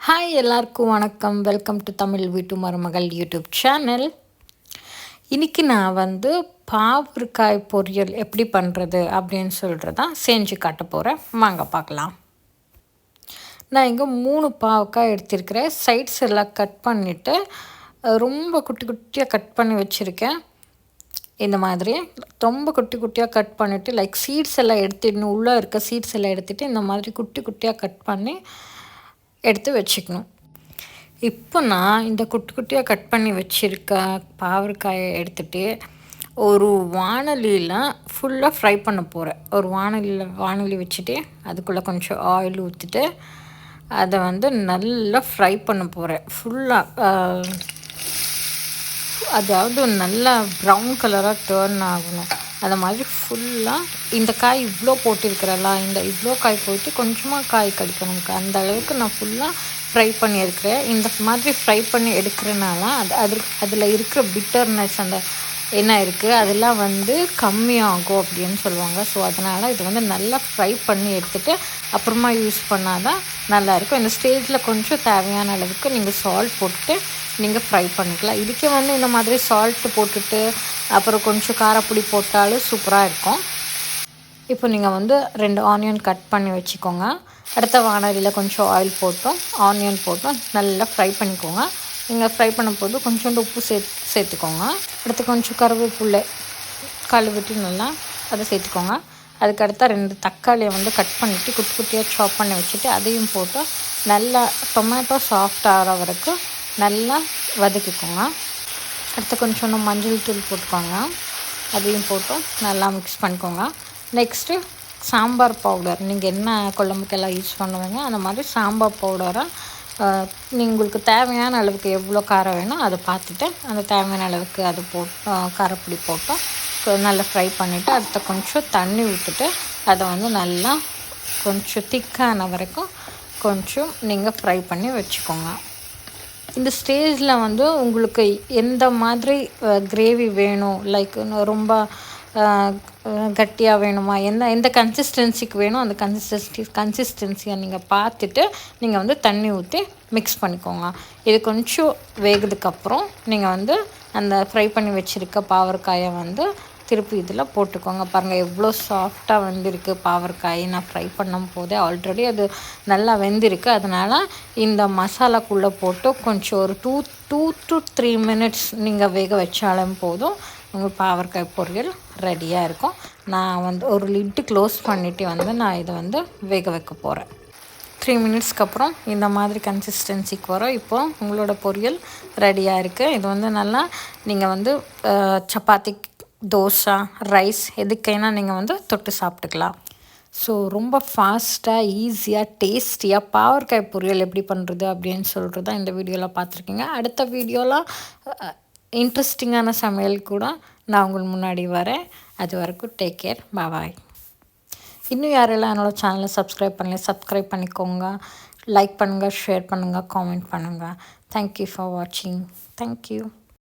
Hi எல்லாருக்கும் வணக்கம். Welcome to Tamil வீட்டு மருமகள் யூடியூப் சேனல். இன்றைக்கி நான் பாவற்காய் பொரியல் எப்படி பண்ணுறது அப்படின்னு சொல்கிறதான் செஞ்சு காட்ட போகிறேன். வாங்க பார்க்கலாம். நான் இங்கே 3 பாவக்காய் எடுத்திருக்கிறேன். சைட்ஸ் எல்லாம் கட் பண்ணிவிட்டு ரொம்ப குட்டி குட்டியாக கட் பண்ணி வச்சுருக்கேன். இந்த மாதிரி ரொம்ப குட்டி குட்டியாக கட் பண்ணிவிட்டு சீட்ஸ் எல்லாம் எடுத்துடணும். உள்ளே இருக்க சீட்ஸ் எல்லாம் எடுத்துகிட்டு இந்த மாதிரி குட்டி குட்டியாக கட் பண்ணி எடுத்து வச்சுக்கணும். இப்போ நான் இந்த குட்டி குட்டியாக கட் பண்ணி வச்சுருக்க பாவற்காயை எடுத்துகிட்டு ஒரு வாணலியில் ஃபுல்லாக ஃப்ரை பண்ண போகிறேன். ஒரு வாணலி வச்சுட்டு அதுக்குள்ளே கொஞ்சம் ஆயில் ஊற்றிட்டு அதை நல்லா ஃப்ரை பண்ண போகிறேன். ஃபுல்லாக அதாவது நல்லா ப்ரௌன் கலராக டேர்ன் ஆகணும். அந்த மாதிரி ஃபுல்லாக இந்த காய் இவ்வளோ போட்டிருக்கிறல்ல, இவ்வளோ காய் போயிட்டு கொஞ்சமாக காய் கிடைக்கும். அந்த அளவுக்கு நான் ஃபுல்லாக ஃப்ரை பண்ணி எடுக்கிறேன். இந்த மாதிரி ஃப்ரை பண்ணி எடுக்கிறனால அதில் இருக்கிற பிட்டர்னஸ் என்ன இருக்குது அதெல்லாம் கம்மியாகும் அப்படின்னு சொல்லுவாங்க. ஸோ அதனால் இது நல்லா ஃப்ரை பண்ணி எடுத்துகிட்டு அப்புறமா யூஸ் பண்ணால் தான் நல்லாயிருக்கும். இந்த ஸ்டேஜில் கொஞ்சம் தேவையான அளவுக்கு நீங்கள் சால்ட் போட்டுட்டு நீங்கள் ஃப்ரை பண்ணிக்கலாம். இதுக்கே இந்த மாதிரி சால்ட்டு போட்டுட்டு அப்புறம் கொஞ்சம் காரப்பொடி போட்டாலும் சூப்பராக இருக்கும். இப்போ நீங்கள் 2 ஆனியன் கட் பண்ணி வச்சுக்கோங்க. அடுத்த வாணலியில் கொஞ்சம் ஆயில் போட்டோம், ஆனியன் போட்டோம், நல்லா ஃப்ரை பண்ணிக்கோங்க. நீங்கள் ஃப்ரை பண்ணும்போது கொஞ்சோண்டு உப்பு சேர்த்துக்கோங்க. அடுத்து கொஞ்சம் கருவேப்பிலை கழுவிட்டு நல்லா அதை சேர்த்துக்கோங்க. அதுக்கடுத்த 2 தக்காளியை கட் பண்ணிவிட்டு குட்டி குட்டியாக சாப் பண்ணி வச்சுட்டு அதையும் போட்டு நல்லா டொமேட்டோ சாஃப்ட் ஆகிற வரைக்கும் நல்லா வதக்கிக்கோங்க. அடுத்து கொஞ்சோண்டு மஞ்சள் தூள் போட்டுக்கோங்க. அதையும் போட்டு நல்லா மிக்ஸ் பண்ணிக்கோங்க. நெக்ஸ்ட்டு சாம்பார் பவுடர், நீங்கள் என்ன குழம்புக்கெல்லாம் யூஸ் பண்ணுவீங்க அந்த மாதிரி சாம்பார் பவுடரை உங்களுக்கு தேவையான அளவுக்கு எவ்வளோ காரம் வேணும் அதை பார்த்துட்டு அந்த தேவையான அளவுக்கு அது காரப்பொடி போட்டு நல்லா ஃப்ரை பண்ணிவிட்டு அடுத்த கொஞ்சம் தண்ணி விட்டுட்டு அதை நல்லா கொஞ்சம் திக்கான வரைக்கும் கொஞ்சம் நீங்கள் ஃப்ரை பண்ணி வச்சுக்கோங்க. இந்த ஸ்டேஜில் உங்களுக்கு எந்த மாதிரி கிரேவி வேணும், ரொம்ப கட்டியாக வேணுமா, எந்த கன்சிஸ்டன்சிக்கு வேணும் அந்த கன்சிஸ்டன்சியை நீங்கள் பார்த்துட்டு நீங்கள் தண்ணி ஊற்றி மிக்ஸ் பண்ணிக்கோங்க. இது கொஞ்சம் வேகுதுக்கப்புறம் நீங்கள் அந்த ஃப்ரை பண்ணி வச்சுருக்க பாவற்காயை திருப்பி இதில் போட்டுக்கோங்க. பாருங்கள் எவ்வளோ சாஃப்டாக வெந்திருக்கு பாவற்காய். நான் ஃப்ரை பண்ணும் போதே ஆல்ரெடி அது நல்லா வெந்திருக்கு. அதனால் இந்த மசாலாக்குள்ளே போட்டு கொஞ்சம் ஒரு 2 to 3 minutes நீங்கள் வேக வச்சாலும் போதும். உங்கள் பாவற்காய் பொரியல் ரெடியாக இருக்கும். நான் ஒரு லிட்டு க்ளோஸ் பண்ணிவிட்டு நான் இதை வேக வைக்க போகிறேன். 3 minutesக்கு அப்புறம் இந்த மாதிரி கன்சிஸ்டன்சிக்கு வரும். இப்போது உங்களோட பொரியல் ரெடியாக இருக்குது. இது நல்லா நீங்கள் சப்பாத்தி, தோசை, ரைஸ் எதுக்கைனா நீங்கள் தொட்டு சாப்பிட்டுக்கலாம். ஸோ ரொம்ப ஃபாஸ்ட்டாக ஈஸியாக டேஸ்டியாக பாவற்காய் பொரியல் எப்படி பண்ணுறது அப்படின்னு சொல்கிறது தான் இந்த வீடியோவில் பார்த்துருக்கீங்க. அடுத்த வீடியோவில் இன்ட்ரெஸ்டிங்கான சமையல் கூட நான் உங்களுக்கு முன்னாடி வரேன். அது வரைக்கும் டேக் கேர், பாய். இன்னும் யாரெல்லாம் என்னோடய சேனலை சப்ஸ்கிரைப் பண்ணிக்கோங்க. லைக் பண்ணுங்கள், ஷேர் பண்ணுங்கள், காமெண்ட் பண்ணுங்கள். தேங்க்யூ ஃபார் வாட்சிங். தேங்க்யூ.